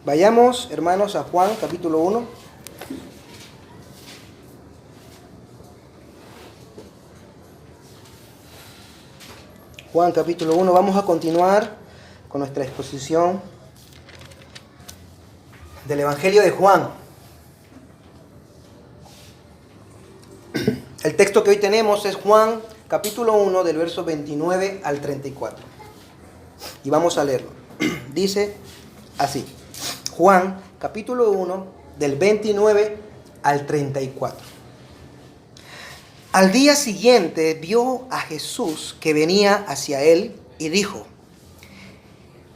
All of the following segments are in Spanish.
Vayamos, hermanos, a Juan capítulo 1. Juan capítulo 1. Vamos a continuar con nuestra exposición del Evangelio de Juan. El texto que hoy tenemos es Juan capítulo 1 del verso 29 al 34. Y vamos a leerlo. Dice así. Juan capítulo 1 del 29 al 34. Al día siguiente vio a Jesús que venía hacia él y dijo: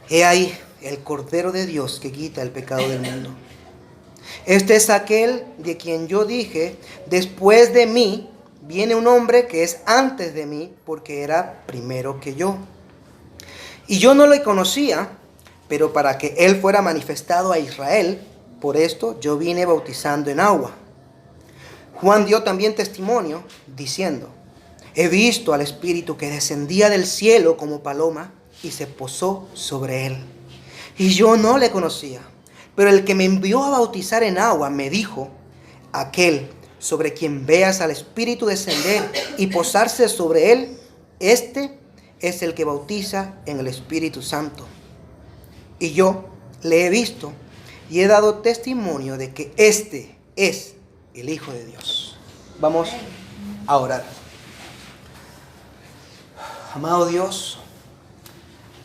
He ahí el Cordero de Dios que quita el pecado del mundo. Este es aquel de quien yo dije: después de mí viene un hombre que es antes de mí, porque era primero que yo. Y yo no le conocía, pero para que él fuera manifestado a Israel, por esto yo vine bautizando en agua. Juan dio también testimonio, diciendo: He visto al Espíritu que descendía del cielo como paloma y se posó sobre él. Y yo no le conocía, pero el que me envió a bautizar en agua me dijo: Aquel sobre quien veas al Espíritu descender y posarse sobre él, este es el que bautiza en el Espíritu Santo. Y yo le he visto y he dado testimonio de que este es el Hijo de Dios. Vamos a orar. Amado Dios,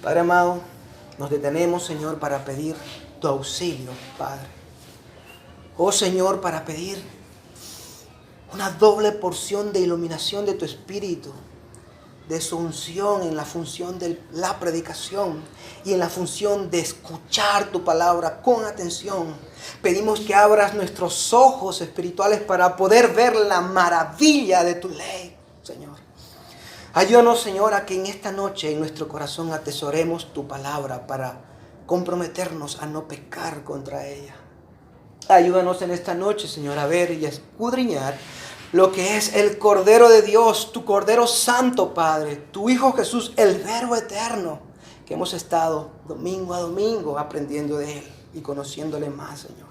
Padre amado, nos detenemos, Señor, para pedir tu auxilio, Padre. Oh Señor, para pedir una doble porción de iluminación de tu Espíritu, de su unción en la función de la predicación y en la función de escuchar tu palabra con atención. Pedimos que abras nuestros ojos espirituales para poder ver la maravilla de tu ley, Señor. Ayúdanos, Señor, a que en esta noche en nuestro corazón atesoremos tu palabra para comprometernos a no pecar contra ella. Ayúdanos en esta noche, Señor, a ver y a escudriñar lo que es el Cordero de Dios, tu Cordero Santo, Padre, tu Hijo Jesús, el Verbo eterno, que hemos estado domingo a domingo aprendiendo de Él y conociéndole más, Señor.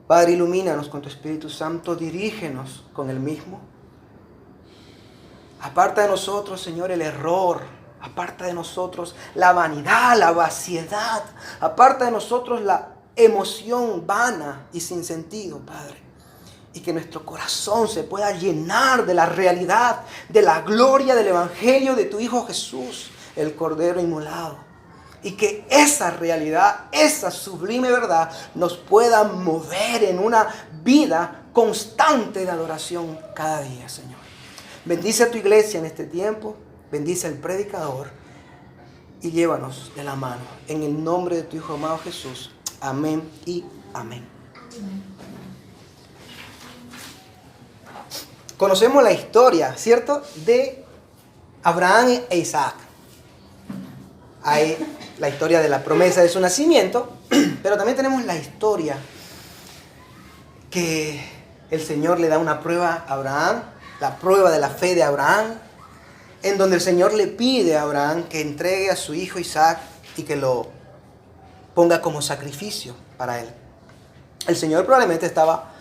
Padre, ilumínanos con tu Espíritu Santo, dirígenos con el mismo. Aparta de nosotros, Señor, el error. Aparta de nosotros la vanidad, la vaciedad. Aparta de nosotros la emoción vana y sin sentido, Padre. Y que nuestro corazón se pueda llenar de la realidad, de la gloria del Evangelio de tu Hijo Jesús, el Cordero inmolado. Y que esa realidad, esa sublime verdad, nos pueda mover en una vida constante de adoración cada día, Señor. Bendice a tu iglesia en este tiempo, bendice al predicador y llévanos de la mano. En el nombre de tu Hijo amado Jesús. Amén y amén. Conocemos la historia, ¿cierto?, de Abraham e Isaac. Hay la historia de la promesa de su nacimiento, pero también tenemos la historia que el Señor le da una prueba a Abraham, la prueba de la fe de Abraham, en donde el Señor le pide a Abraham que entregue a su hijo Isaac y que lo ponga como sacrificio para él. El Señor probablemente estaba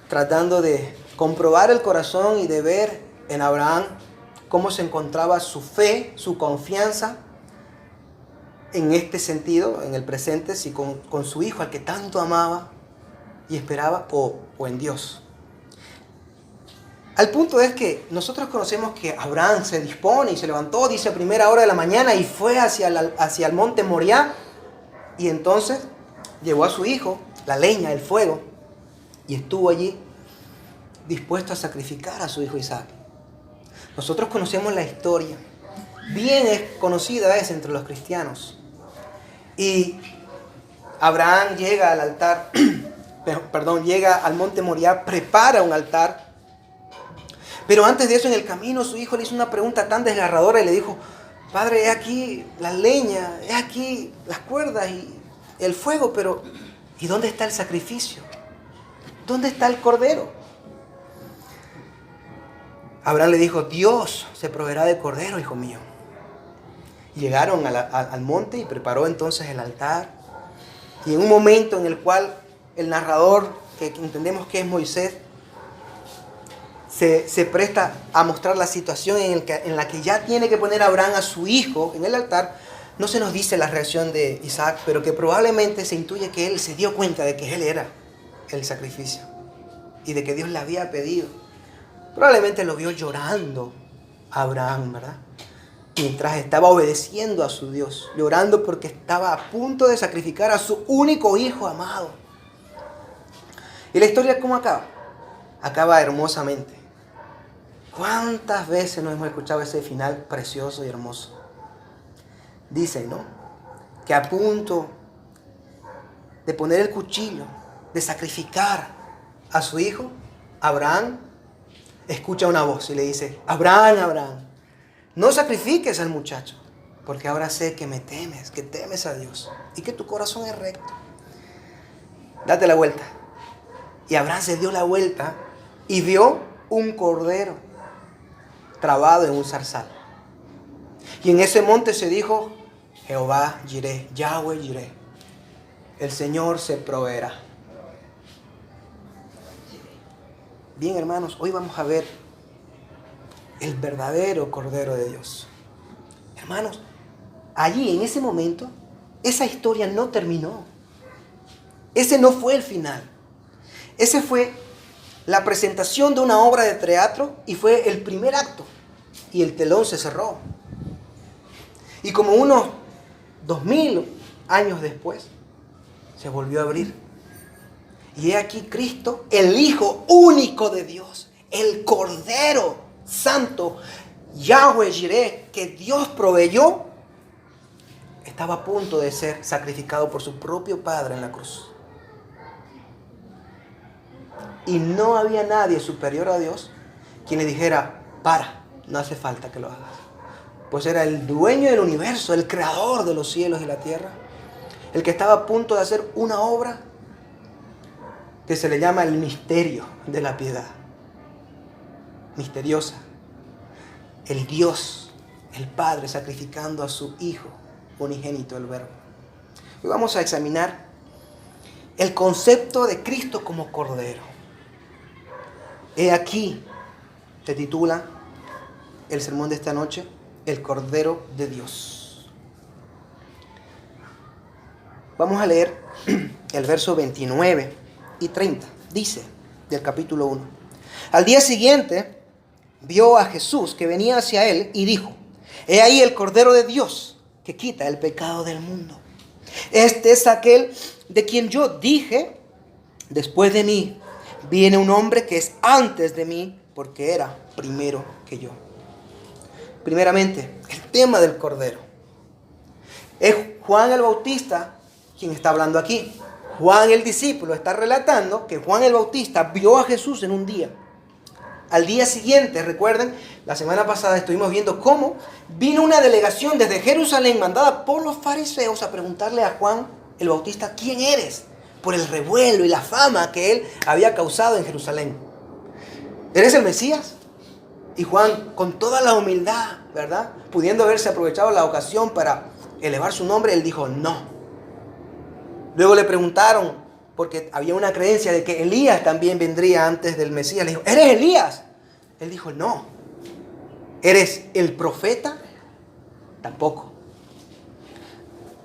tratando de comprobar el corazón y de ver en Abraham cómo se encontraba su fe, su confianza en este sentido, en el presente, si con su hijo al que tanto amaba y esperaba, o en Dios. Al punto es que nosotros conocemos que Abraham se dispone y se levantó, dice, a primera hora de la mañana y fue hacia el monte Moriah, y entonces llevó a su hijo, la leña, el fuego, y estuvo allí dispuesto a sacrificar a su hijo Isaac. Nosotros conocemos la historia, bien conocida es entre los cristianos. Y Abraham llega al altar, llega al monte Moriah, prepara un altar. Pero antes de eso, en el camino, su hijo le hizo una pregunta tan desgarradora y le dijo: Padre, he aquí la leña, he aquí las cuerdas y el fuego, pero ¿y dónde está el sacrificio? ¿Dónde está el cordero? Abraham le dijo: Dios se proveerá de cordero, hijo mío. Llegaron al monte y preparó entonces el altar. Y en un momento en el cual el narrador, que entendemos que es Moisés, se presta a mostrar la situación en la que ya tiene que poner a Abraham a su hijo en el altar, no se nos dice la reacción de Isaac, pero que probablemente se intuye que él se dio cuenta de que él era el sacrificio y de que Dios le había pedido. Probablemente lo vio llorando a Abraham, ¿verdad? Mientras estaba obedeciendo a su Dios, llorando porque estaba a punto de sacrificar a su único hijo amado. ¿Y la historia cómo acaba? Acaba hermosamente. ¿Cuántas veces nos hemos escuchado ese final precioso y hermoso? Dicen, ¿no? Que a punto de poner el cuchillo, de sacrificar a su hijo, Abraham escucha una voz y le dice: Abraham, Abraham, no sacrifiques al muchacho, porque ahora sé que me temes, que temes a Dios y que tu corazón es recto. Date la vuelta. Y Abraham se dio la vuelta y vio un cordero trabado en un zarzal. Y en ese monte se dijo: Jehová Jireh, Yahweh Jireh, el Señor se proveerá. Bien, hermanos, hoy vamos a ver el verdadero Cordero de Dios. Hermanos, allí en ese momento, esa historia no terminó. Ese no fue el final. Ese fue la presentación de una obra de teatro y fue el primer acto. Y el telón se cerró. Y como unos 2000 años después, se volvió a abrir. Y he aquí Cristo, el Hijo único de Dios, el Cordero Santo, Yahweh Jireh, que Dios proveyó, estaba a punto de ser sacrificado por su propio Padre en la cruz. Y no había nadie superior a Dios quien le dijera: para, no hace falta que lo hagas. Pues era el dueño del universo, el creador de los cielos y la tierra, el que estaba a punto de hacer una obra que se le llama el misterio de la piedad. Misteriosa. El Dios, el Padre, sacrificando a su Hijo unigénito, el Verbo. Hoy vamos a examinar el concepto de Cristo como Cordero. He aquí, se titula el sermón de esta noche: el Cordero de Dios. Vamos a leer el verso 29 y 30. Dice, del capítulo 1: Al día siguiente vio a Jesús que venía hacia él y dijo: He ahí el Cordero de Dios que quita el pecado del mundo. Este es aquel de quien yo dije: después de mí viene un hombre que es antes de mí, porque era primero que yo. Primeramente, el tema del Cordero. Es Juan el Bautista quien está hablando aquí. Juan el discípulo está relatando que Juan el Bautista vio a Jesús en un día. Al día siguiente, recuerden, la semana pasada estuvimos viendo cómo vino una delegación desde Jerusalén mandada por los fariseos a preguntarle a Juan el Bautista: ¿quién eres? Por el revuelo y la fama que él había causado en Jerusalén. ¿Eres el Mesías? Y Juan, con toda la humildad, ¿verdad?, pudiendo haberse aprovechado la ocasión para elevar su nombre, él dijo: no. Luego le preguntaron, porque había una creencia de que Elías también vendría antes del Mesías. Le dijo: ¿eres Elías? Él dijo: no. ¿Eres el profeta? Tampoco.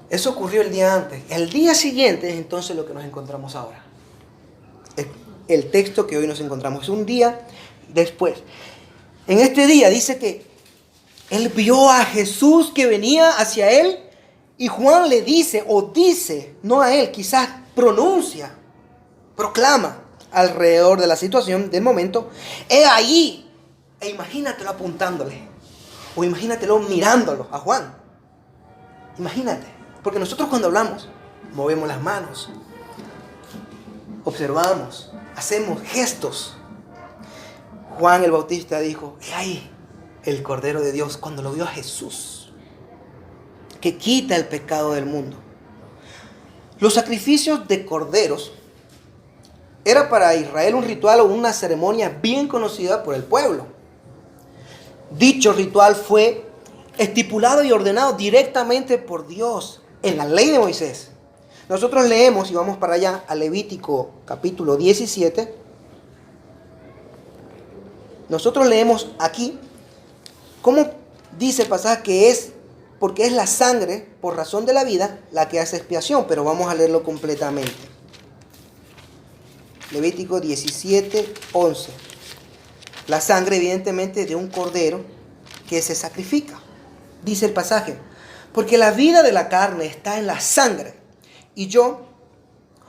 Eso ocurrió el día antes. El día siguiente es entonces lo que nos encontramos ahora. El texto que hoy nos encontramos es un día después. En este día dice que él vio a Jesús que venía hacia él, y Juan le dice, o dice, no a él, quizás pronuncia, proclama alrededor de la situación del momento: he ahí. E imagínatelo apuntándole, o imagínatelo mirándolo a Juan. Imagínate, porque nosotros cuando hablamos movemos las manos, observamos, hacemos gestos. Juan el Bautista dijo: he ahí el Cordero de Dios, cuando lo vio a Jesús, que quita el pecado del mundo. Los sacrificios de corderos era para Israel un ritual o una ceremonia bien conocida por el pueblo. Dicho ritual fue estipulado y ordenado directamente por Dios en la ley de Moisés. Nosotros leemos, y vamos para allá, a Levítico capítulo 17. Nosotros leemos aquí cómo dice el pasaje que es, porque es la sangre, por razón de la vida, la que hace expiación, pero vamos a leerlo completamente. Levítico 17, 11. La sangre, evidentemente, de un cordero que se sacrifica. Dice el pasaje, porque la vida de la carne está en la sangre, y yo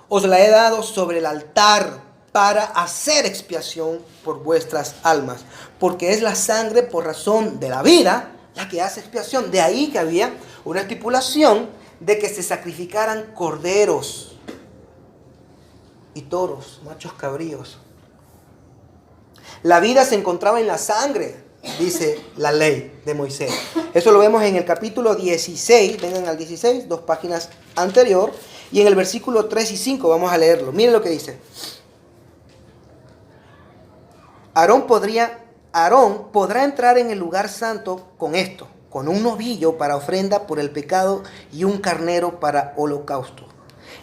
os la he dado sobre el altar para hacer expiación por vuestras almas, porque es la sangre por razón de la vida la que hace expiación. De ahí que había una estipulación de que se sacrificaran corderos y toros, machos cabríos. La vida se encontraba en la sangre, dice la ley de Moisés. Eso lo vemos en el capítulo 16, vengan al 16, 2 páginas anterior, y en el versículo 3 y 5 vamos a leerlo. Miren lo que dice. Aarón podrá entrar en el lugar santo con esto, con un novillo para ofrenda por el pecado y un carnero para holocausto.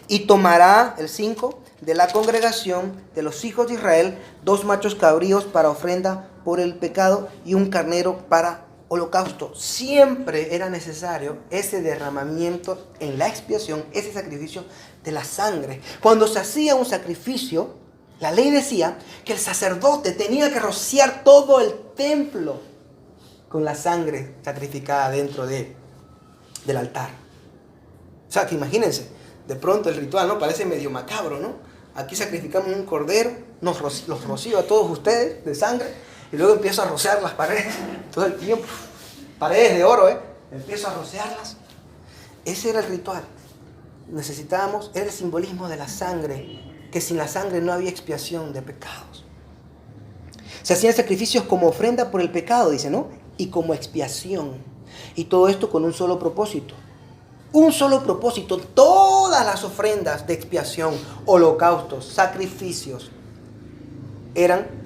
Y tomará, el 5, de la congregación de los hijos de Israel 2 machos cabríos para ofrenda por el pecado y un carnero para holocausto. Siempre era necesario ese derramamiento en la expiación, ese sacrificio de la sangre. Cuando se hacía un sacrificio, la ley decía que el sacerdote tenía que rociar todo el templo con la sangre sacrificada dentro del altar. O sea, que imagínense, de pronto el ritual, ¿no? Parece medio macabro, ¿no? Aquí sacrificamos un cordero, los rocío a todos ustedes de sangre, y luego empiezo a rociar las paredes todo el tiempo. Paredes de oro, empiezo a rociarlas. Ese era el ritual. Necesitábamos, era el simbolismo de la sangre, que sin la sangre no había expiación de pecados. Se hacían sacrificios como ofrenda por el pecado, dice, ¿no? Y como expiación. Y todo esto con un solo propósito. Un solo propósito. Todas las ofrendas de expiación, holocaustos, sacrificios, eran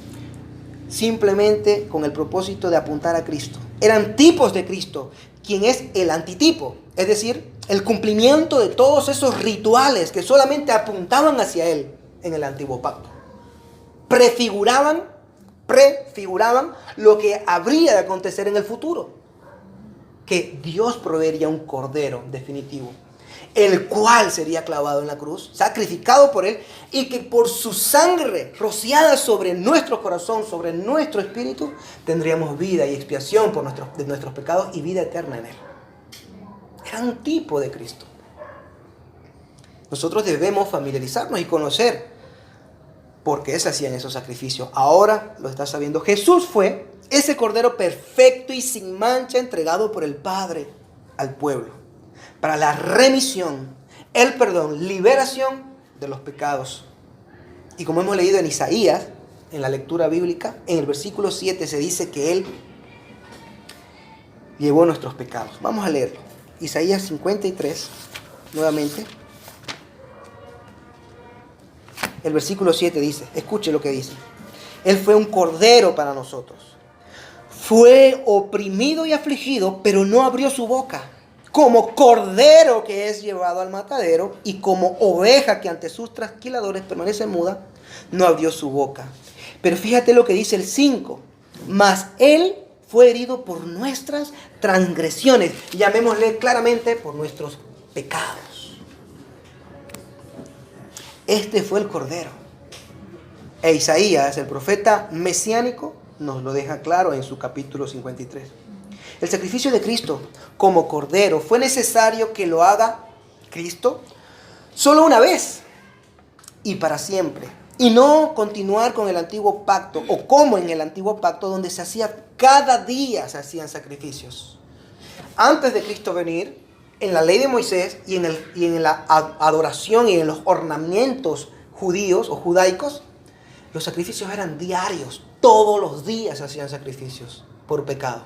simplemente con el propósito de apuntar a Cristo. Eran tipos de Cristo, quien es el antitipo. Es decir, el cumplimiento de todos esos rituales que solamente apuntaban hacia Él en el antiguo pacto. Prefiguraban lo que habría de acontecer en el futuro. Que Dios proveería un cordero definitivo, el cual sería clavado en la cruz, sacrificado por Él, y que por su sangre rociada sobre nuestro corazón, sobre nuestro espíritu, tendríamos vida y expiación de nuestros pecados y vida eterna en Él. Era un tipo de Cristo. Nosotros debemos familiarizarnos y conocer por qué se hacían esos sacrificios. Ahora lo está sabiendo. Jesús fue ese cordero perfecto y sin mancha entregado por el Padre al pueblo para la remisión, el perdón, liberación de los pecados. Y como hemos leído en Isaías, en la lectura bíblica, en el versículo 7 se dice que Él llevó nuestros pecados. Vamos a leerlo. Isaías 53, nuevamente. El versículo 7 dice, escuche lo que dice. Él fue un cordero para nosotros. Fue oprimido y afligido, pero no abrió su boca. Como cordero que es llevado al matadero, y como oveja que ante sus trasquiladores permanece muda, no abrió su boca. Pero fíjate lo que dice el 5. Mas Él fue herido por nuestras transgresiones. Llamémosle claramente por nuestros pecados. Este fue el cordero. E Isaías, el profeta mesiánico, nos lo deja claro en su capítulo 53. El sacrificio de Cristo como cordero fue necesario que lo haga Cristo solo una vez y para siempre. Y no continuar con el antiguo pacto, o como en el antiguo pacto, donde se hacía cada día se hacían sacrificios. Antes de Cristo venir, en la ley de Moisés y en la adoración y en los ornamentos judíos o judaicos, los sacrificios eran diarios. Todos los días se hacían sacrificios por pecado.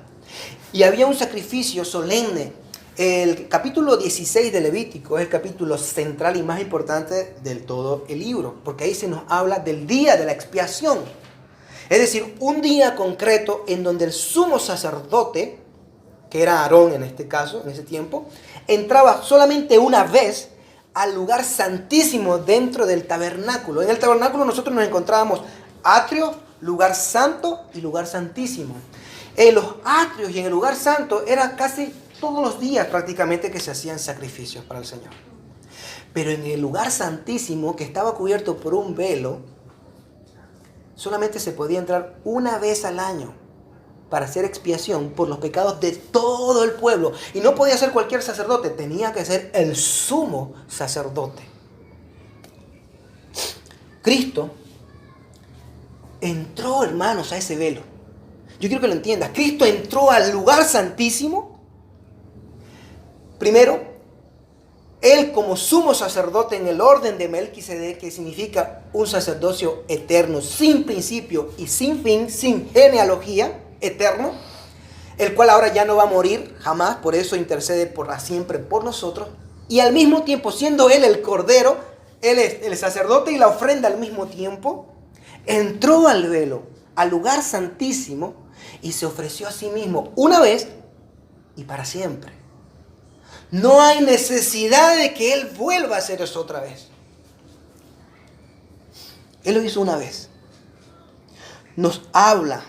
Y había un sacrificio solemne. El capítulo 16 de Levítico es el capítulo central y más importante del todo el libro, porque ahí se nos habla del día de la expiación. Es decir, un día concreto en donde el sumo sacerdote, que era Aarón en este caso, en ese tiempo, entraba solamente una vez al lugar santísimo dentro del tabernáculo. En el tabernáculo nosotros nos encontrábamos atrio, lugar santo y lugar santísimo. En los atrios y en el lugar santo era casi todos los días prácticamente que se hacían sacrificios para el Señor. Pero en el lugar santísimo, que estaba cubierto por un velo, solamente se podía entrar una vez al año para hacer expiación por los pecados de todo el pueblo. Y no podía ser cualquier sacerdote, tenía que ser el sumo sacerdote. Cristo entró, hermanos, a ese velo. Yo quiero que lo entiendas. Cristo entró al lugar santísimo. Primero, Él como sumo sacerdote en el orden de Melquisedec, que significa un sacerdocio eterno, sin principio y sin fin, sin genealogía, eterno, el cual ahora ya no va a morir jamás, por eso intercede por siempre por nosotros, y al mismo tiempo, siendo Él el Cordero, Él es el sacerdote y la ofrenda al mismo tiempo, entró al velo, al lugar santísimo, y se ofreció a sí mismo una vez y para siempre. No hay necesidad de que Él vuelva a hacer eso otra vez. Él lo hizo una vez. Nos habla,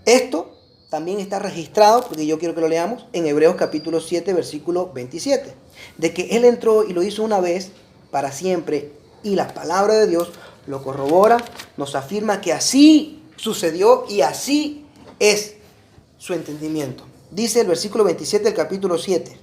esto también está registrado, porque yo quiero que lo leamos, en Hebreos capítulo 7, versículo 27. De que Él entró y lo hizo una vez para siempre. Y la palabra de Dios lo corrobora, nos afirma que así sucedió y así es su entendimiento. Dice el versículo 27 del capítulo 7.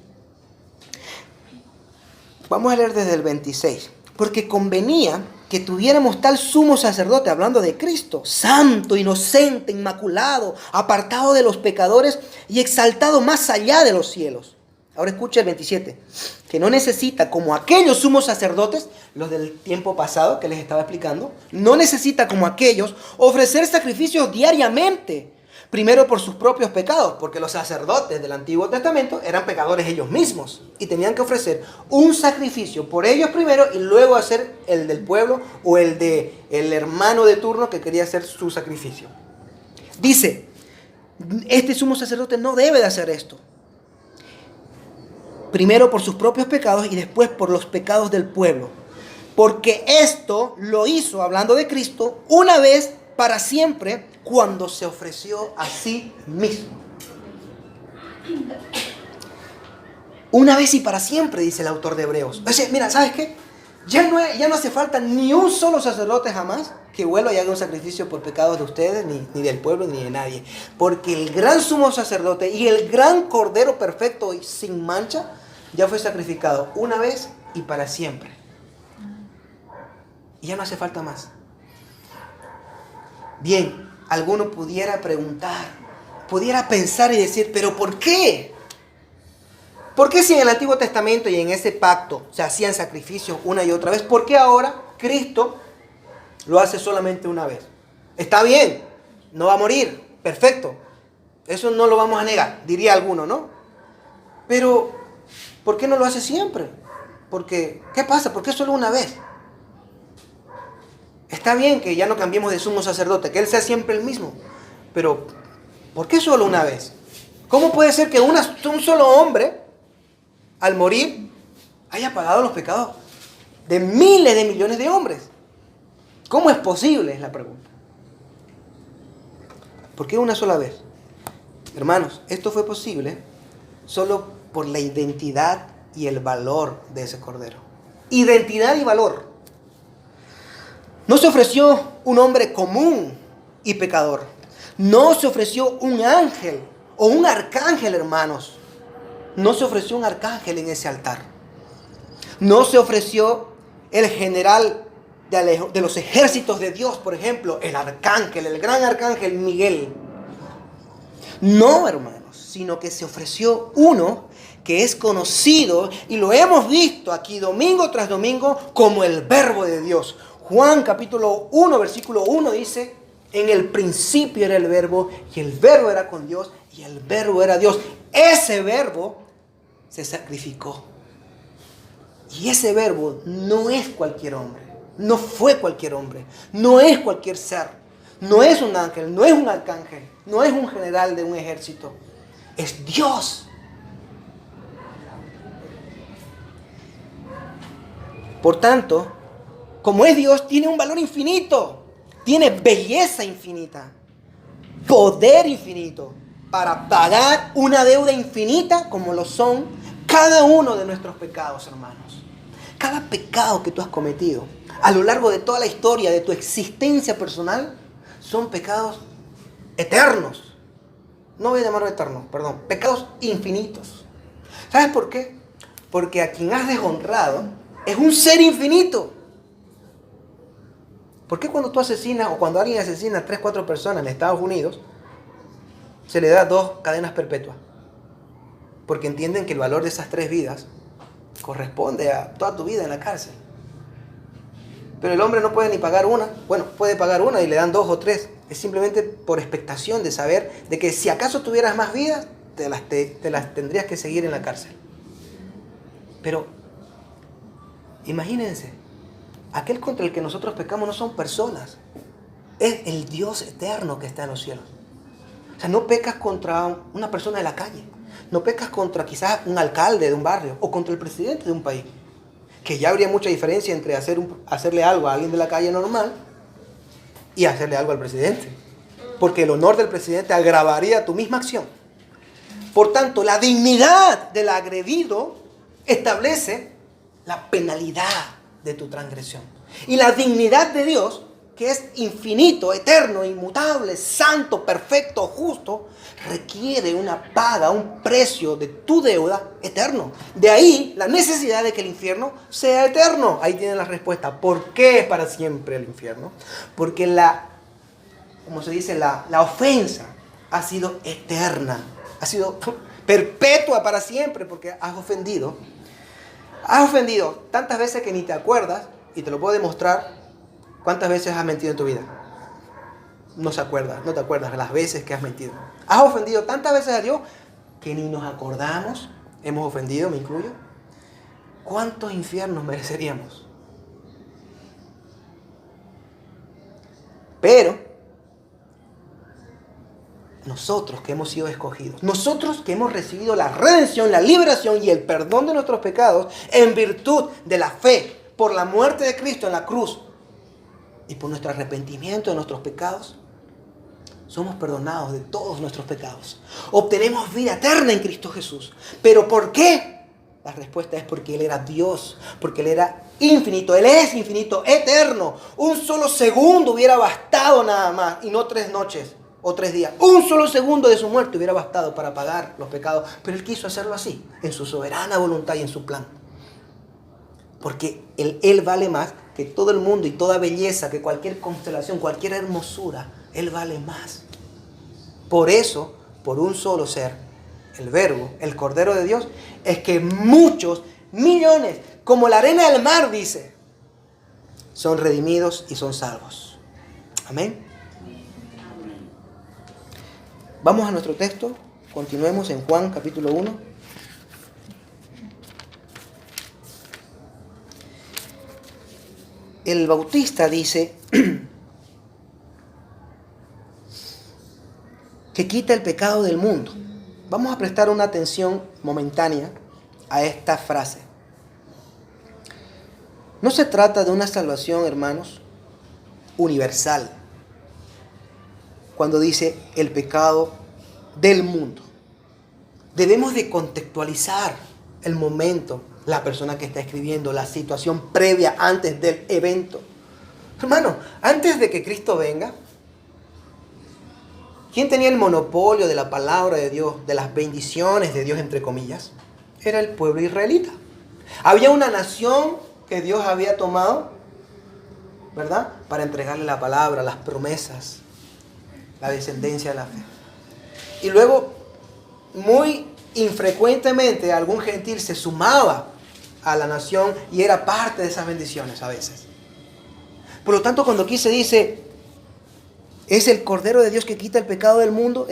Vamos a leer desde el 26. Porque convenía que tuviéramos tal sumo sacerdote, hablando de Cristo, santo, inocente, inmaculado, apartado de los pecadores y exaltado más allá de los cielos. Ahora escucha el 27. Que no necesita, como aquellos sumos sacerdotes, los del tiempo pasado que les estaba explicando, no necesita como aquellos ofrecer sacrificios diariamente. Primero por sus propios pecados, porque los sacerdotes del Antiguo Testamento eran pecadores ellos mismos y tenían que ofrecer un sacrificio por ellos primero y luego hacer el del pueblo o el de el hermano de turno que quería hacer su sacrificio. Dice, este sumo sacerdote no debe de hacer esto. Primero por sus propios pecados y después por los pecados del pueblo. Porque esto lo hizo, hablando de Cristo, una vez para siempre, cuando se ofreció a sí mismo. Una vez y para siempre, dice el autor de Hebreos. O sea, mira, ¿sabes qué? Ya no hace falta ni un solo sacerdote jamás que vuelva y haga un sacrificio por pecados de ustedes, ni del pueblo, ni de nadie. Porque el gran sumo sacerdote y el gran cordero perfecto y sin mancha ya fue sacrificado una vez y para siempre. Y ya no hace falta más. Bien, alguno pudiera preguntar, pudiera pensar y decir, ¿pero por qué? ¿Por qué si en el Antiguo Testamento y en ese pacto se hacían sacrificios una y otra vez? ¿Por qué ahora Cristo lo hace solamente una vez? Está bien, no va a morir, perfecto. Eso no lo vamos a negar, diría alguno, ¿no? Pero, ¿por qué no lo hace siempre? Porque, ¿qué pasa? ¿Por qué solo una vez? Está bien que ya no cambiemos de sumo sacerdote, que Él sea siempre el mismo. Pero, ¿por qué solo una vez? ¿Cómo puede ser que un solo hombre, al morir, haya pagado los pecados de miles de millones de hombres? ¿Cómo es posible? Es la pregunta. ¿Por qué una sola vez? Hermanos, esto fue posible solo por la identidad y el valor de ese cordero. Identidad y valor. No se ofreció un hombre común y pecador. No se ofreció un ángel o un arcángel, hermanos. No se ofreció un arcángel en ese altar. No se ofreció el general de los ejércitos de Dios, por ejemplo, el arcángel, el gran arcángel Miguel. No, hermanos, sino que se ofreció uno que es conocido y lo hemos visto aquí domingo tras domingo como el Verbo de Dios. Juan capítulo 1, versículo 1 dice, en el principio era el Verbo y el Verbo era con Dios y el Verbo era Dios. Ese Verbo se sacrificó. Y ese Verbo no es cualquier hombre, no fue cualquier hombre, no es cualquier ser, no es un ángel, no es un arcángel, no es un general de un ejército, es Dios. Por tanto, como es Dios, tiene un valor infinito, tiene belleza infinita, poder infinito para pagar una deuda infinita como lo son cada uno de nuestros pecados, hermanos. Cada pecado que tú has cometido a lo largo de toda la historia de tu existencia personal son pecados eternos. No voy a llamarlo eterno, perdón, pecados infinitos. ¿Sabes por qué? Porque a quien has deshonrado es un ser infinito. ¿Por qué cuando tú asesinas o cuando alguien asesina a 3, 4 personas en Estados Unidos se le da 2 cadenas perpetuas? Porque entienden que el valor de esas 3 vidas corresponde a toda tu vida en la cárcel. Pero el hombre no puede ni pagar una. Bueno, puede pagar una y le dan 2 o 3. Es simplemente por expectación de saber de que si acaso tuvieras más vidas, te las tendrías que seguir en la cárcel. Pero imagínense, aquel contra el que nosotros pecamos no son personas. Es el Dios eterno que está en los cielos. O sea, no pecas contra una persona de la calle. No pecas contra quizás un alcalde de un barrio o contra el presidente de un país. Que ya habría mucha diferencia entre hacerle algo a alguien de la calle normal y hacerle algo al presidente. Porque el honor del presidente agravaría tu misma acción. Por tanto, la dignidad del agredido establece la penalidad de tu transgresión. Y la dignidad de Dios, que es infinito, eterno, inmutable, santo, perfecto, justo, requiere una paga, un precio de tu deuda eterno. De ahí la necesidad de que el infierno sea eterno. Ahí tienen la respuesta. ¿Por qué es para siempre el infierno? Porque la ofensa ha sido eterna, ha sido perpetua para siempre, porque has ofendido tantas veces que ni te acuerdas, y te lo puedo demostrar cuántas veces has mentido en tu vida. No te acuerdas de las veces que has mentido. Has ofendido tantas veces a Dios que ni nos acordamos. Hemos ofendido, me incluyo. ¿Cuántos infiernos mereceríamos? Pero nosotros que hemos sido escogidos, nosotros que hemos recibido la redención, la liberación y el perdón de nuestros pecados en virtud de la fe por la muerte de Cristo en la cruz y por nuestro arrepentimiento de nuestros pecados, somos perdonados de todos nuestros pecados. Obtenemos vida eterna en Cristo Jesús. ¿Pero por qué? La respuesta es porque Él era Dios, porque Él era infinito, Él es infinito, eterno. Un solo segundo hubiera bastado nada más, y no 3 noches o 3 días. Un solo segundo de su muerte hubiera bastado para pagar los pecados. Pero Él quiso hacerlo así, en su soberana voluntad y en su plan. Porque Él vale más que todo el mundo y toda belleza, que cualquier constelación, cualquier hermosura. Él vale más. Por eso, por un solo ser, el Verbo, el Cordero de Dios, es que muchos, millones, como la arena del mar, dice, son redimidos y son salvos. Amén. Vamos a nuestro texto. Continuemos en Juan capítulo 1. El Bautista dice que quita el pecado del mundo. Vamos a prestar una atención momentánea a esta frase. No se trata de una salvación, hermanos, universal. Cuando dice el pecado del mundo, debemos de contextualizar el momento, la persona que está escribiendo, la situación previa antes del evento. Hermano, antes de que Cristo venga, ¿quién tenía el monopolio de la palabra de Dios, de las bendiciones de Dios, entre comillas? Era el pueblo israelita. Había una nación que Dios había tomado, ¿verdad?, para entregarle la palabra, las promesas, la descendencia de la fe. Y luego, muy infrecuentemente, algún gentil se sumaba a la nación y era parte de esas bendiciones a veces. Por lo tanto, cuando aquí se dice, es el Cordero de Dios que quita el pecado del mundo,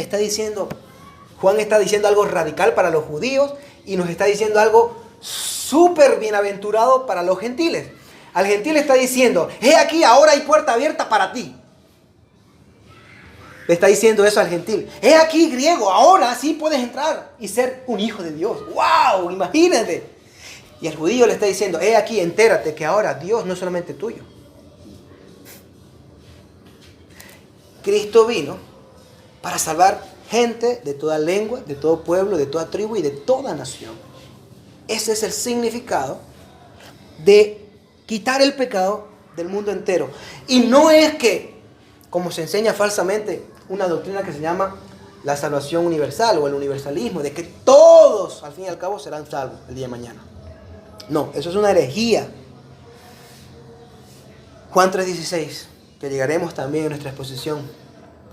Juan está diciendo algo radical para los judíos y nos está diciendo algo súper bienaventurado para los gentiles. Al gentil está diciendo, he aquí, ahora hay puerta abierta para ti. Le está diciendo eso al gentil. He aquí, griego, ahora sí puedes entrar y ser un hijo de Dios. ¡Wow! Imagínate. Y al judío le está diciendo, he aquí, entérate que ahora Dios no es solamente tuyo. Cristo vino para salvar gente de toda lengua, de todo pueblo, de toda tribu y de toda nación. Ese es el significado de quitar el pecado del mundo entero. Y no es que, como se enseña falsamente, una doctrina que se llama la salvación universal o el universalismo, de que todos al fin y al cabo serán salvos el día de mañana. No, eso es una herejía. Juan 3:16, que llegaremos también en nuestra exposición,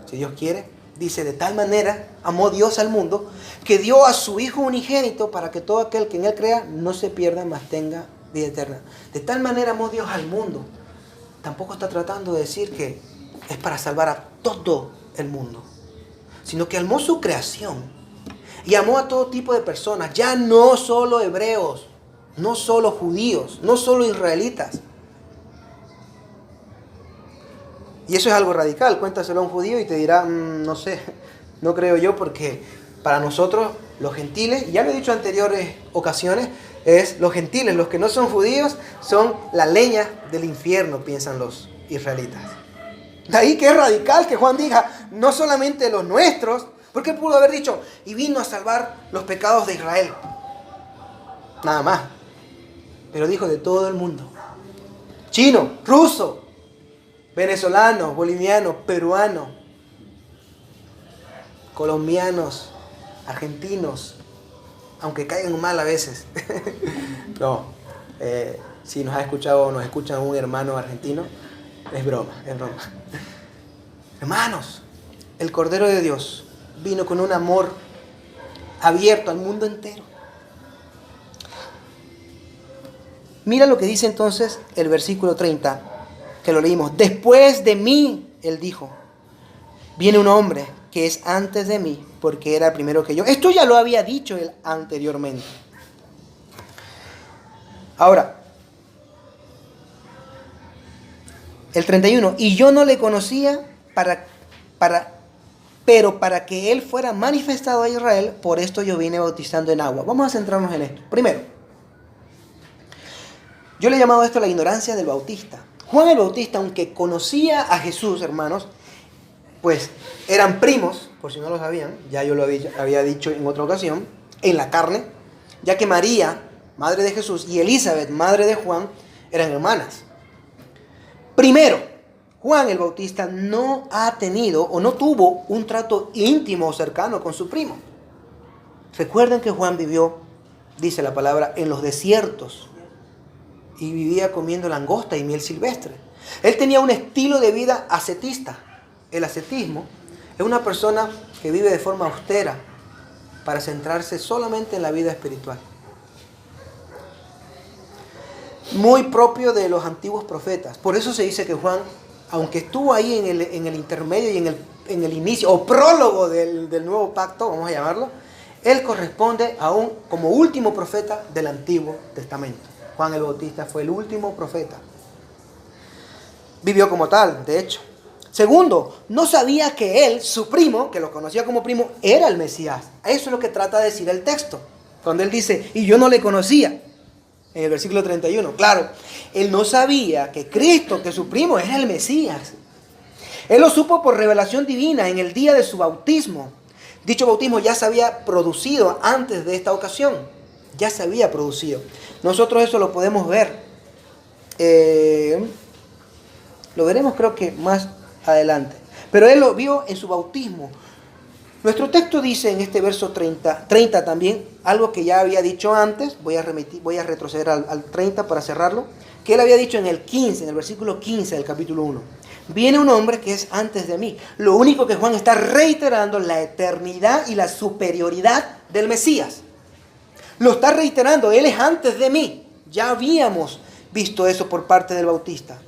si Dios quiere, dice: de tal manera amó Dios al mundo que dio a su Hijo unigénito para que todo aquel que en él crea no se pierda, mas tenga vida eterna. De tal manera amó Dios al mundo. Tampoco está tratando de decir que es para salvar a todo el mundo, sino que amó su creación y amó a todo tipo de personas, ya no solo hebreos, no solo judíos, no solo israelitas. Y eso es algo radical. Cuéntaselo a un judío y te dirá, no sé, no creo yo, porque para nosotros los gentiles, ya lo he dicho en anteriores ocasiones, es los gentiles, los que no son judíos, son la leña del infierno, piensan los israelitas. De ahí que es radical que Juan diga, no solamente los nuestros, porque pudo haber dicho, y vino a salvar los pecados de Israel. Nada más. Pero dijo de todo el mundo. Chino, ruso, venezolano, boliviano, peruano, colombianos, argentinos, aunque caigan mal a veces. No, si nos ha escuchado o nos escuchan un hermano argentino, es broma, es broma. Hermanos, el Cordero de Dios vino con un amor abierto al mundo entero. Mira lo que dice entonces el versículo 30, que lo leímos. Después de mí, él dijo, viene un hombre que es antes de mí, porque era primero que yo. Esto ya lo había dicho él anteriormente. Ahora, el 31, y yo no le conocía pero para que él fuera manifestado a Israel, por esto yo vine bautizando en agua. Vamos a centrarnos en esto. Primero, yo le he llamado esto la ignorancia del bautista. Juan el Bautista, aunque conocía a Jesús, hermanos, pues eran primos, por si no lo sabían, ya yo lo había dicho en otra ocasión, en la carne, ya que María, madre de Jesús, y Elizabeth, madre de Juan, eran hermanas. Primero, Juan el Bautista no ha tenido o no tuvo un trato íntimo o cercano con su primo. Recuerden que Juan vivió, dice la palabra, en los desiertos y vivía comiendo langosta y miel silvestre. Él tenía un estilo de vida ascetista. El ascetismo es una persona que vive de forma austera para centrarse solamente en la vida espiritual. Muy propio de los antiguos profetas. Por eso se dice que Juan, aunque estuvo ahí en el intermedio y en el inicio o prólogo del nuevo pacto, vamos a llamarlo, él corresponde como último profeta del Antiguo Testamento. Juan el Bautista fue el último profeta. Vivió como tal, de hecho. Segundo, no sabía que él, su primo, que lo conocía como primo, era el Mesías. Eso es lo que trata de decir el texto. Cuando él dice, y yo no le conocía, en el versículo 31. Claro, él no sabía que Cristo, que su primo, era el Mesías. Él lo supo por revelación divina en el día de su bautismo. Dicho bautismo ya se había producido antes de esta ocasión. Ya se había producido. Nosotros eso lo podemos ver. Lo veremos creo que más adelante. Pero él lo vio en su bautismo. Nuestro texto dice en este verso 30 también, algo que ya había dicho antes, voy a retroceder al 30 para cerrarlo, que él había dicho en el versículo 15 del capítulo 1. Viene un hombre que es antes de mí. Lo único que Juan está reiterando la eternidad y la superioridad del Mesías. Lo está reiterando, él es antes de mí. Ya habíamos visto eso por parte del Bautista.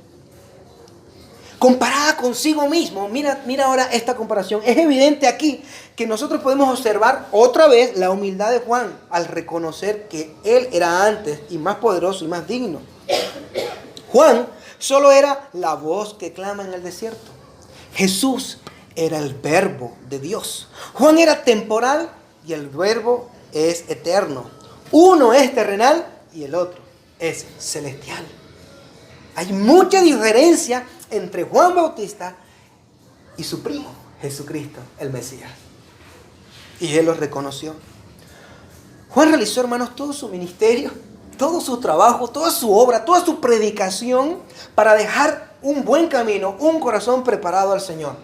Comparada consigo mismo, mira ahora esta comparación. Es evidente aquí que nosotros podemos observar otra vez la humildad de Juan al reconocer que él era antes y más poderoso y más digno. Juan solo era la voz que clama en el desierto. Jesús era el verbo de Dios. Juan era temporal y el verbo es eterno. Uno es terrenal y el otro es celestial. Hay mucha diferencia entre Juan Bautista y su primo, Jesucristo, el Mesías. Y él lo reconoció. Juan realizó, hermanos, todo su ministerio, todo su trabajo, toda su obra, toda su predicación para dejar un buen camino, un corazón preparado al Señor,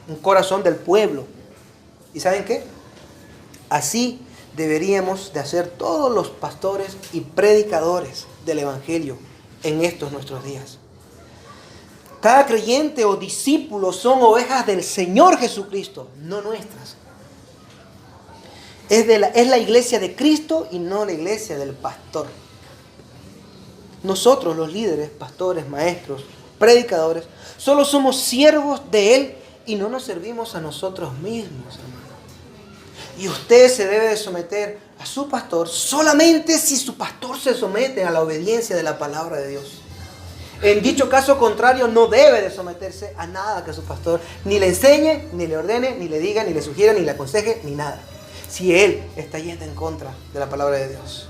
un corazón del pueblo. ¿Y saben qué? Así deberíamos de hacer todos los pastores y predicadores del Evangelio en estos nuestros días. Cada creyente o discípulo son ovejas del Señor Jesucristo, no nuestras. Es la iglesia de Cristo y no la iglesia del pastor. Nosotros, los líderes, pastores, maestros, predicadores, solo somos siervos de Él y no nos servimos a nosotros mismos, hermano. Y usted se debe de someter a su pastor solamente si su pastor se somete a la obediencia de la palabra de Dios. En dicho caso contrario, no debe de someterse a nada que su pastor ni le enseñe, ni le ordene, ni le diga, ni le sugiera, ni le aconseje, ni nada. Si él está yendo en contra de la palabra de Dios.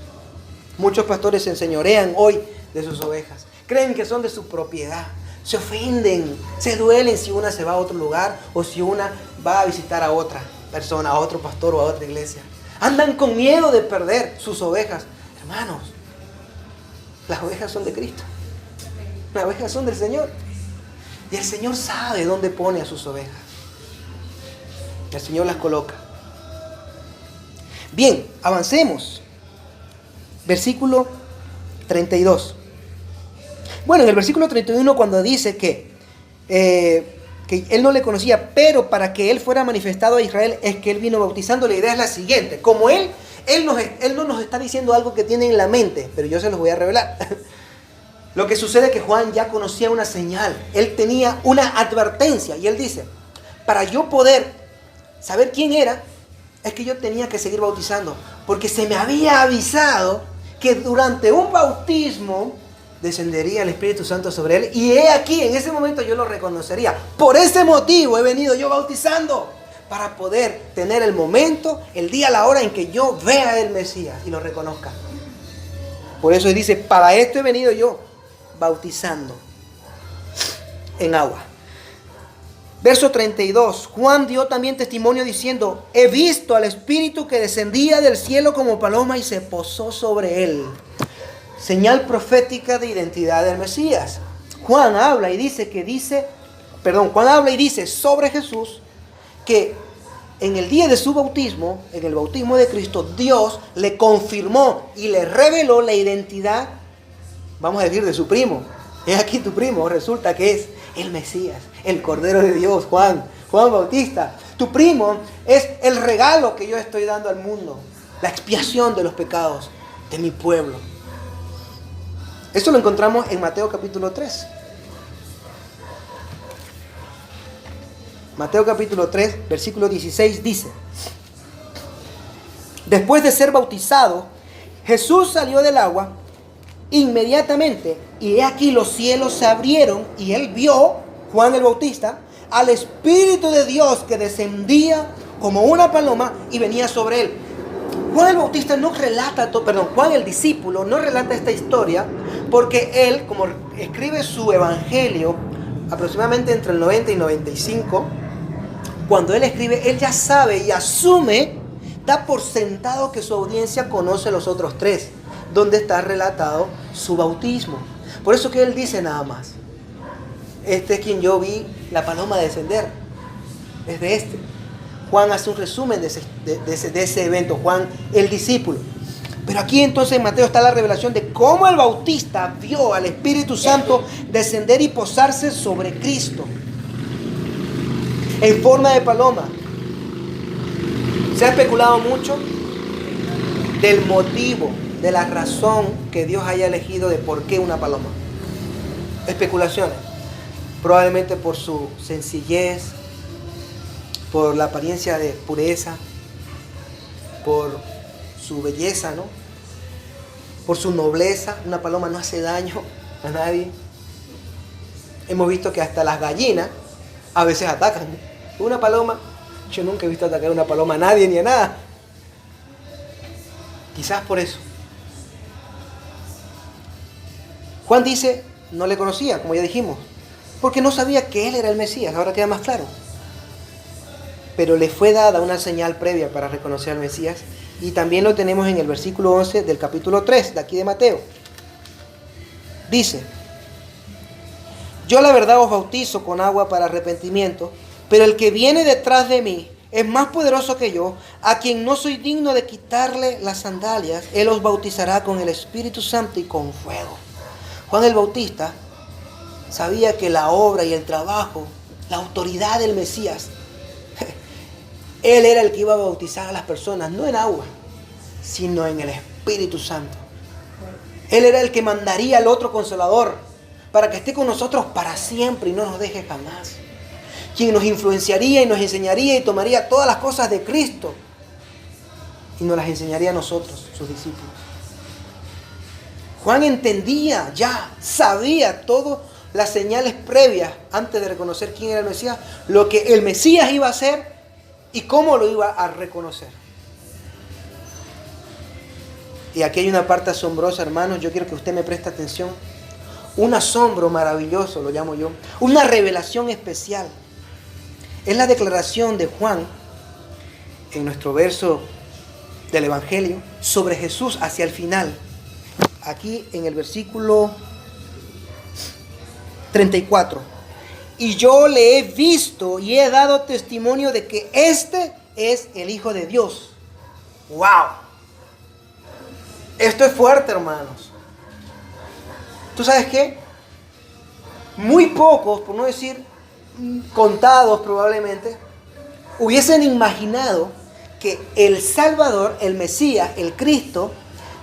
Muchos pastores se enseñorean hoy de sus ovejas. Creen que son de su propiedad. Se ofenden, se duelen si una se va a otro lugar o si una va a visitar a otra persona, a otro pastor o a otra iglesia. Andan con miedo de perder sus ovejas. Hermanos, las ovejas son de Cristo. Las ovejas son del Señor. Y el Señor sabe dónde pone a sus ovejas. El Señor las coloca. Bien, avancemos. Versículo 32. Bueno, en el versículo 31 cuando dice que él no le conocía, pero para que él fuera manifestado a Israel es que él vino bautizando. La idea es la siguiente. Como él no nos está diciendo algo que tiene en la mente, pero yo se los voy a revelar. Lo que sucede es que Juan ya conocía una señal. Él tenía una advertencia y él dice, para yo poder saber quién era, es que yo tenía que seguir bautizando, porque se me había avisado que durante un bautismo descendería el Espíritu Santo sobre él, y he aquí, en ese momento yo lo reconocería. Por ese motivo he venido yo bautizando, para poder tener el momento, el día, la hora en que yo vea el Mesías y lo reconozca. Por eso dice, para esto he venido yo bautizando en agua. Verso 32, Juan dio también testimonio diciendo, he visto al Espíritu que descendía del cielo como paloma y se posó sobre él. Señal profética de identidad del Mesías. Juan habla y dice sobre Jesús que en el día de su bautismo, en el bautismo de Cristo, Dios le confirmó y le reveló la identidad, vamos a decir, de su primo. Es aquí tu primo, resulta que es el Mesías, el Cordero de Dios, Juan Bautista. Tu primo es el regalo que yo estoy dando al mundo, la expiación de los pecados de mi pueblo. Esto lo encontramos en Mateo capítulo 3. Mateo capítulo 3, versículo 16 dice, después de ser bautizado, Jesús salió del agua inmediatamente, y he aquí los cielos se abrieron, y él vio, Juan el Bautista, al Espíritu de Dios que descendía como una paloma y venía sobre él. Juan el Bautista no relata, Juan el discípulo no relata esta historia porque él, como escribe su evangelio aproximadamente entre el 90 y 95, cuando él escribe, él ya sabe y asume, da por sentado que su audiencia conoce los otros tres, donde está relatado su bautismo. Por eso que él dice nada más, este es quien yo vi la paloma descender, es de este. Juan hace un resumen de ese evento, Juan el discípulo. Pero aquí entonces en Mateo está la revelación de cómo el Bautista vio al Espíritu Santo descender y posarse sobre Cristo en forma de paloma. Se ha especulado mucho del motivo, de la razón que Dios haya elegido de por qué una paloma. Especulaciones. Probablemente por su sencillez, por la apariencia de pureza, por su belleza, ¿no? Por su nobleza. Una paloma no hace daño a nadie. Hemos visto que hasta las gallinas a veces atacan. Una paloma, yo nunca he visto atacar a una paloma a nadie ni a nada. Quizás por eso. Juan dice, no le conocía, como ya dijimos, porque no sabía que él era el Mesías. Ahora queda más claro. Pero le fue dada una señal previa para reconocer al Mesías. Y también lo tenemos en el versículo 11 del capítulo 3 de aquí de Mateo. Dice: yo la verdad os bautizo con agua para arrepentimiento, pero el que viene detrás de mí es más poderoso que yo, a quien no soy digno de quitarle las sandalias. Él os bautizará con el Espíritu Santo y con fuego. Juan el Bautista sabía que la obra y el trabajo, la autoridad del Mesías, él era el que iba a bautizar a las personas, no en agua, sino en el Espíritu Santo. Él era el que mandaría al otro Consolador para que esté con nosotros para siempre y no nos deje jamás. Quien nos influenciaría y nos enseñaría y tomaría todas las cosas de Cristo y nos las enseñaría a nosotros, sus discípulos. Juan entendía ya, sabía todas las señales previas antes de reconocer quién era el Mesías, lo que el Mesías iba a hacer y cómo lo iba a reconocer. Y aquí hay una parte asombrosa, hermanos. Yo quiero que usted me preste atención. Un asombro maravilloso, lo llamo yo. Una revelación especial. Es la declaración de Juan en nuestro verso del Evangelio sobre Jesús hacia el final. Aquí en el versículo 34. Y yo le he visto y he dado testimonio de que este es el Hijo de Dios. ¡Wow! Esto es fuerte, hermanos. ¿Tú sabes qué? Muy pocos, por no decir contados probablemente, hubiesen imaginado que el Salvador, el Mesías, el Cristo,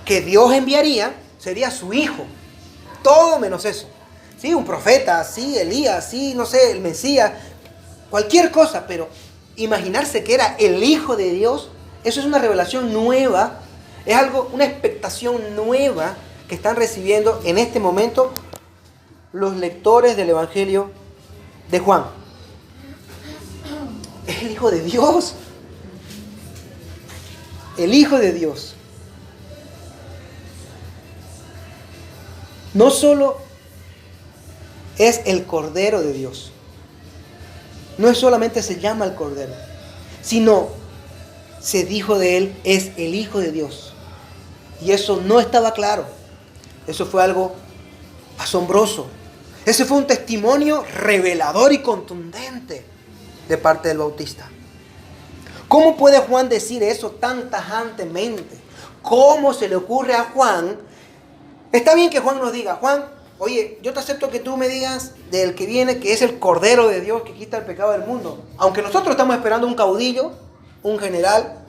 que Dios enviaría, sería su Hijo. Todo menos eso. Sí, un profeta, sí, Elías, sí, no sé, el Mesías, cualquier cosa, pero imaginarse que era el Hijo de Dios, eso es una revelación nueva, es algo, una expectación nueva que están recibiendo en este momento los lectores del Evangelio de Juan. Es el Hijo de Dios. El Hijo de Dios. No solo es el Cordero de Dios. No es solamente se llama el Cordero, sino se dijo de él, es el Hijo de Dios. Y eso no estaba claro. Eso fue algo asombroso. Ese fue un testimonio revelador y contundente de parte del Bautista. ¿Cómo puede Juan decir eso tan tajantemente? ¿Cómo se le ocurre a Juan? Está bien que Juan nos diga, Juan, oye, yo te acepto que tú me digas del que viene, que es el Cordero de Dios que quita el pecado del mundo. Aunque nosotros estamos esperando un caudillo, un general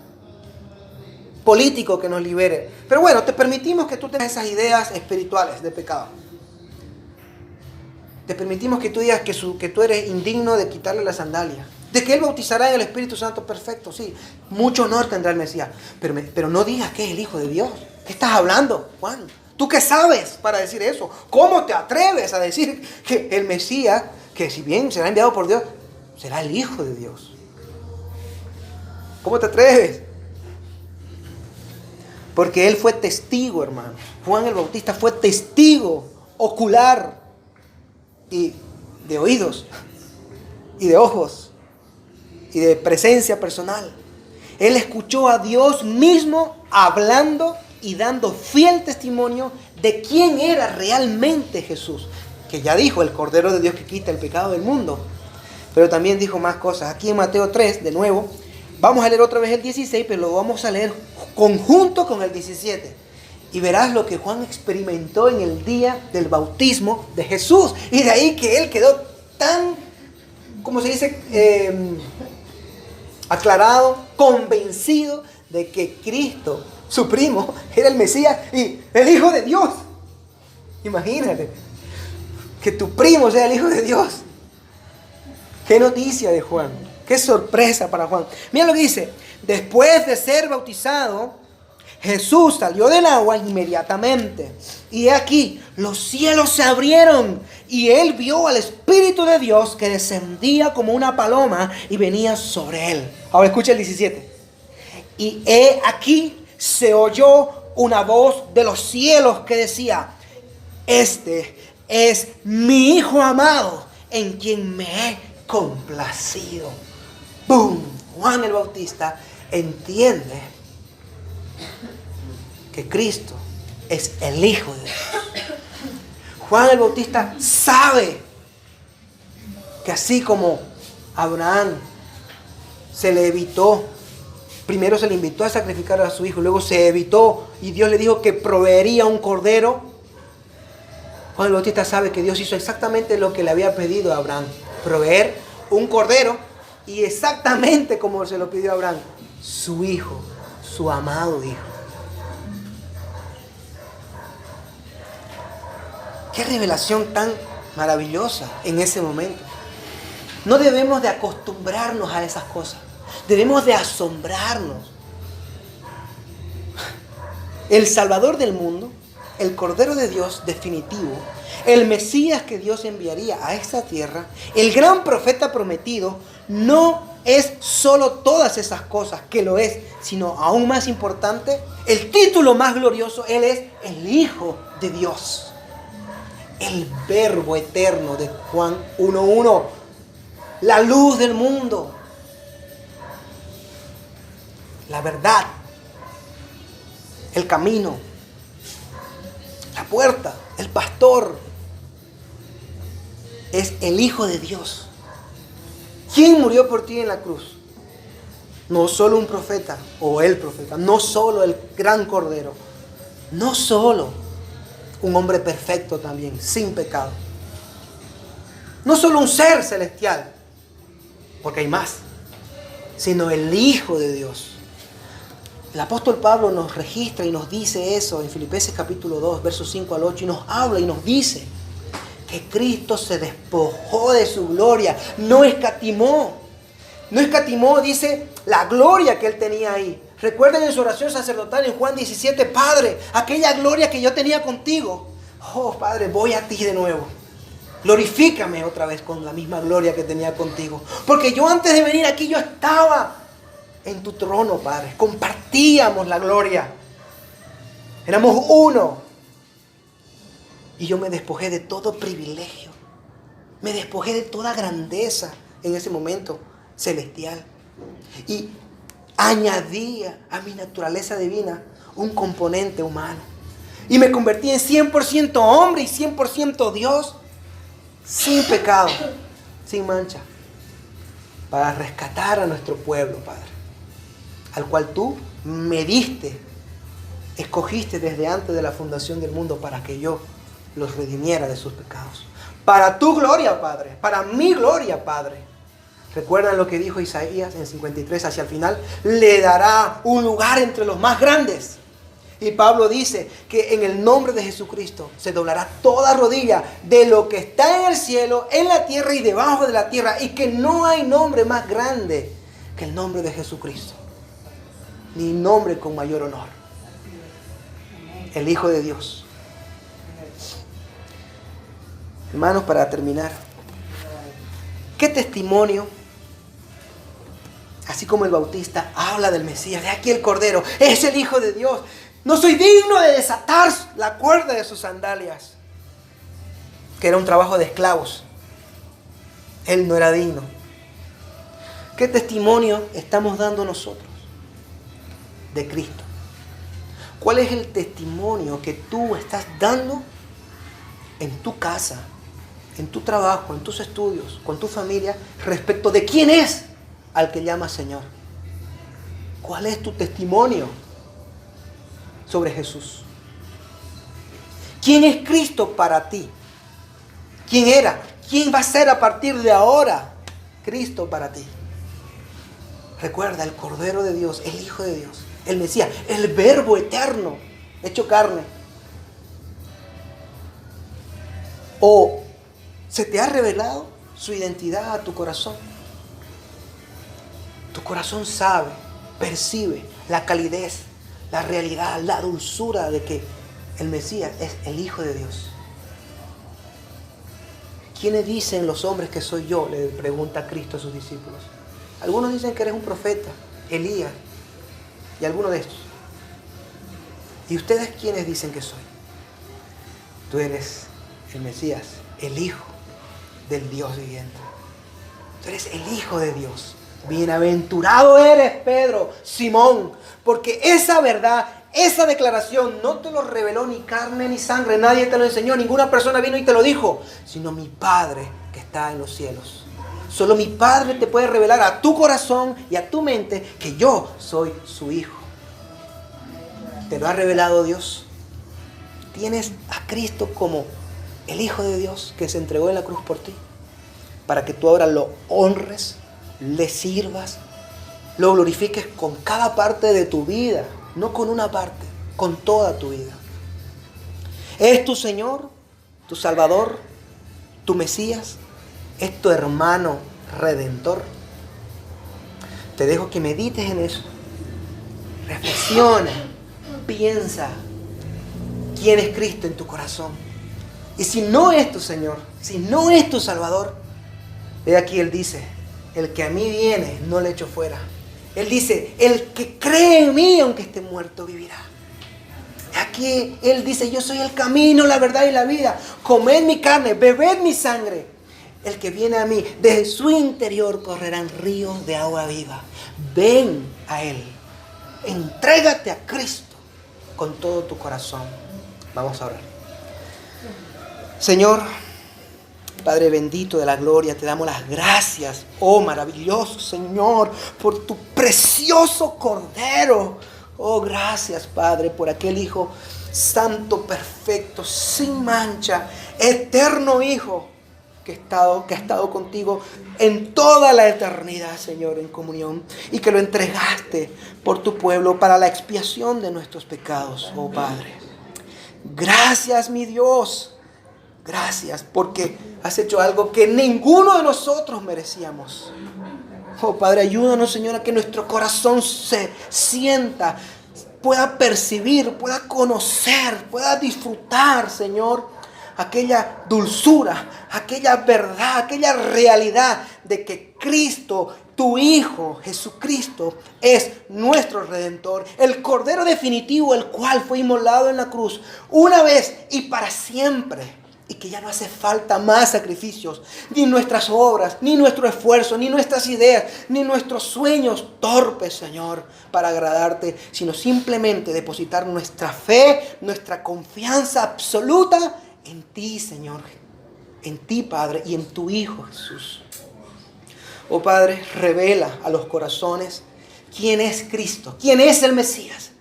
político que nos libere. Pero bueno, te permitimos que tú tengas esas ideas espirituales de pecado. Te permitimos que tú digas que tú eres indigno de quitarle la sandalia. De que Él bautizará en el Espíritu Santo, perfecto, sí. Mucho honor tendrá el Mesías. Pero no digas que es el Hijo de Dios. ¿Qué estás hablando, Juan? ¿Tú qué sabes para decir eso? ¿Cómo te atreves a decir que el Mesías, que si bien será enviado por Dios, será el Hijo de Dios? ¿Cómo te atreves? Porque Él fue testigo, hermano. Juan el Bautista fue testigo ocular y de oídos y de ojos y de presencia personal. Él escuchó a Dios mismo hablando y dando fiel testimonio de quién era realmente Jesús. Que ya dijo, el Cordero de Dios que quita el pecado del mundo. Pero también dijo más cosas. Aquí en Mateo 3, de nuevo, vamos a leer otra vez el 16, pero lo vamos a leer conjunto con el 17. Y verás lo que Juan experimentó en el día del bautismo de Jesús. Y de ahí que él quedó tan, como se dice, aclarado, convencido de que Cristo, su primo, era el Mesías y el Hijo de Dios. Imagínate, que tu primo sea el Hijo de Dios. Qué noticia de Juan, qué sorpresa para Juan. Mira lo que dice, después de ser bautizado, Jesús salió del agua inmediatamente. Y aquí, los cielos se abrieron y él vio al Espíritu de Dios que descendía como una paloma y venía sobre él. Ahora escucha el 17. Y he aquí se oyó una voz de los cielos que decía, Este es mi Hijo amado, en quien me he complacido. ¡Bum! Juan el Bautista entiende que Cristo es el Hijo de Dios. Juan el Bautista sabe que así como Abraham se le evitó, primero se le invitó a sacrificar a su hijo, luego se evitó y Dios le dijo que proveería un cordero. Juan el Bautista sabe que Dios hizo exactamente lo que le había pedido a Abraham, proveer un cordero, y exactamente como se lo pidió a Abraham, su hijo, su amado hijo. Qué revelación tan maravillosa en ese momento. No debemos de acostumbrarnos a esas cosas. Debemos de asombrarnos. El Salvador del mundo, el Cordero de Dios definitivo, el Mesías que Dios enviaría a esta tierra, el gran profeta prometido, no es solo todas esas cosas, que lo es, sino aún más importante, el título más glorioso, Él es el Hijo de Dios. El Verbo eterno de Juan 1:1. La luz del mundo. La verdad. El camino. La puerta. El pastor. Es el Hijo de Dios. ¿Quién murió por ti en la cruz? No solo un profeta o el profeta. No solo el gran Cordero. No solo un hombre perfecto también, sin pecado. No solo un ser celestial, porque hay más, sino el Hijo de Dios. El apóstol Pablo nos registra y nos dice eso en Filipenses capítulo 2, versos 5 al 8, y nos habla y nos dice que Cristo se despojó de su gloria, no escatimó, dice, la gloria que Él tenía ahí. Recuerden en su oración sacerdotal en Juan 17, Padre, aquella gloria que yo tenía contigo. Oh, Padre, voy a ti de nuevo. Glorifícame otra vez con la misma gloria que tenía contigo. Porque yo antes de venir aquí, yo estaba en tu trono, Padre. Compartíamos la gloria. Éramos uno. Y yo me despojé de todo privilegio. Me despojé de toda grandeza en ese momento celestial. Y añadía a mi naturaleza divina un componente humano. Y me convertí en 100% hombre y 100% Dios, sin pecado, sin mancha, para rescatar a nuestro pueblo, Padre, al cual tú me diste, escogiste desde antes de la fundación del mundo para que yo los redimiera de sus pecados. Para tu gloria, Padre, para mi gloria, Padre. ¿Recuerdan lo que dijo Isaías en 53 hacia el final? Le dará un lugar entre los más grandes. Y Pablo dice que en el nombre de Jesucristo se doblará toda rodilla de lo que está en el cielo, en la tierra y debajo de la tierra. Y que no hay nombre más grande que el nombre de Jesucristo. Ni nombre con mayor honor. El Hijo de Dios. Hermanos, para terminar, ¿qué testimonio? Así como el Bautista habla del Mesías, de aquí el Cordero, es el Hijo de Dios. No soy digno de desatar la cuerda de sus sandalias. Que era un trabajo de esclavos. Él no era digno. ¿Qué testimonio estamos dando nosotros de Cristo? ¿Cuál es el testimonio que tú estás dando en tu casa, en tu trabajo, en tus estudios, con tu familia, respecto de quién es al que llamas Señor? ¿Cuál es tu testimonio sobre Jesús? ¿Quién es Cristo para ti? ¿Quién era? ¿Quién va a ser a partir de ahora Cristo para ti? Recuerda, el Cordero de Dios, el Hijo de Dios, el Mesías, el Verbo eterno, hecho carne. ¿O se te ha revelado su identidad a tu corazón? Tu corazón sabe, percibe la calidez, la realidad, la dulzura de que el Mesías es el Hijo de Dios. ¿Quiénes dicen los hombres que soy yo?, le pregunta Cristo a sus discípulos. Algunos dicen que eres un profeta, Elías, y alguno de estos. ¿Y ustedes quiénes dicen que soy? Tú eres el Mesías, el Hijo del Dios viviente. Tú eres el Hijo de Dios. Bienaventurado eres, Pedro, Simón, porque esa verdad, esa declaración no te lo reveló ni carne ni sangre, nadie te lo enseñó, ninguna persona vino y te lo dijo, sino mi Padre que está en los cielos. Solo mi Padre te puede revelar a tu corazón y a tu mente que yo soy su Hijo. ¿Te lo ha revelado Dios? Tienes a Cristo como el Hijo de Dios que se entregó en la cruz por ti, para que tú ahora lo honres, le sirvas, lo glorifiques con cada parte de tu vida, no con una parte, con toda tu vida. Es tu Señor, tu Salvador, tu Mesías, es tu hermano redentor. Te dejo que medites en eso. Reflexiona, piensa quién es Cristo en tu corazón. Y si no es tu Señor, si no es tu Salvador, ve aquí, Él dice, el que a mí viene, no le echo fuera. Él dice, el que cree en mí, aunque esté muerto, vivirá. Aquí Él dice, yo soy el camino, la verdad y la vida. Comed mi carne, bebed mi sangre. El que viene a mí, desde su interior correrán ríos de agua viva. Ven a Él. Entrégate a Cristo con todo tu corazón. Vamos a orar. Señor, Padre bendito de la gloria, te damos las gracias, oh maravilloso Señor, por tu precioso Cordero. Oh, gracias, Padre, por aquel Hijo santo, perfecto, sin mancha, eterno Hijo que ha estado contigo en toda la eternidad, Señor, en comunión, y que lo entregaste por tu pueblo para la expiación de nuestros pecados, oh Padre. Gracias, mi Dios. Gracias porque has hecho algo que ninguno de nosotros merecíamos. Oh Padre, ayúdanos, Señor, a que nuestro corazón se sienta, pueda percibir, pueda conocer, pueda disfrutar, Señor, aquella dulzura, aquella verdad, aquella realidad de que Cristo, tu Hijo, Jesucristo, es nuestro Redentor, el Cordero definitivo, el cual fue inmolado en la cruz una vez y para siempre. Y que ya no hace falta más sacrificios, ni nuestras obras, ni nuestro esfuerzo, ni nuestras ideas, ni nuestros sueños torpes, Señor, para agradarte, sino simplemente depositar nuestra fe, nuestra confianza absoluta en ti, Señor, en ti, Padre, y en tu Hijo Jesús. Oh Padre, revela a los corazones quién es Cristo, quién es el Mesías.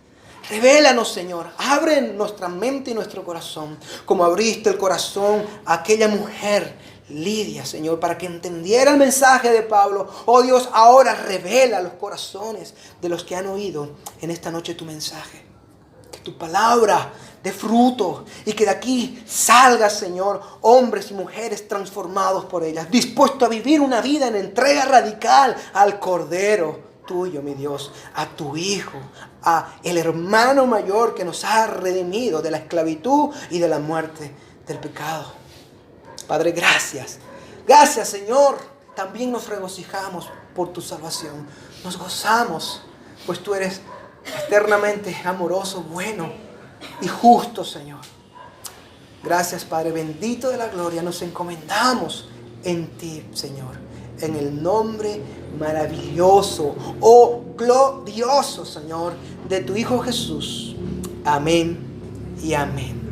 Revélanos, Señor, abre nuestra mente y nuestro corazón, como abriste el corazón a aquella mujer, Lidia, Señor, para que entendiera el mensaje de Pablo. Oh Dios, ahora revela los corazones de los que han oído en esta noche tu mensaje. Que tu palabra dé fruto y que de aquí salga, Señor, hombres y mujeres transformados por ellas, dispuestos a vivir una vida en entrega radical al Cordero tuyo, mi Dios, a tu Hijo, a el hermano mayor que nos ha redimido de la esclavitud y de la muerte del pecado. Padre, gracias. Gracias, Señor. También nos regocijamos por tu salvación. Nos gozamos, pues tú eres eternamente amoroso, bueno y justo, Señor. Gracias, Padre bendito de la gloria. Nos encomendamos en ti, Señor. En el nombre maravilloso, oh glorioso, Señor, de tu Hijo Jesús. Amén y amén.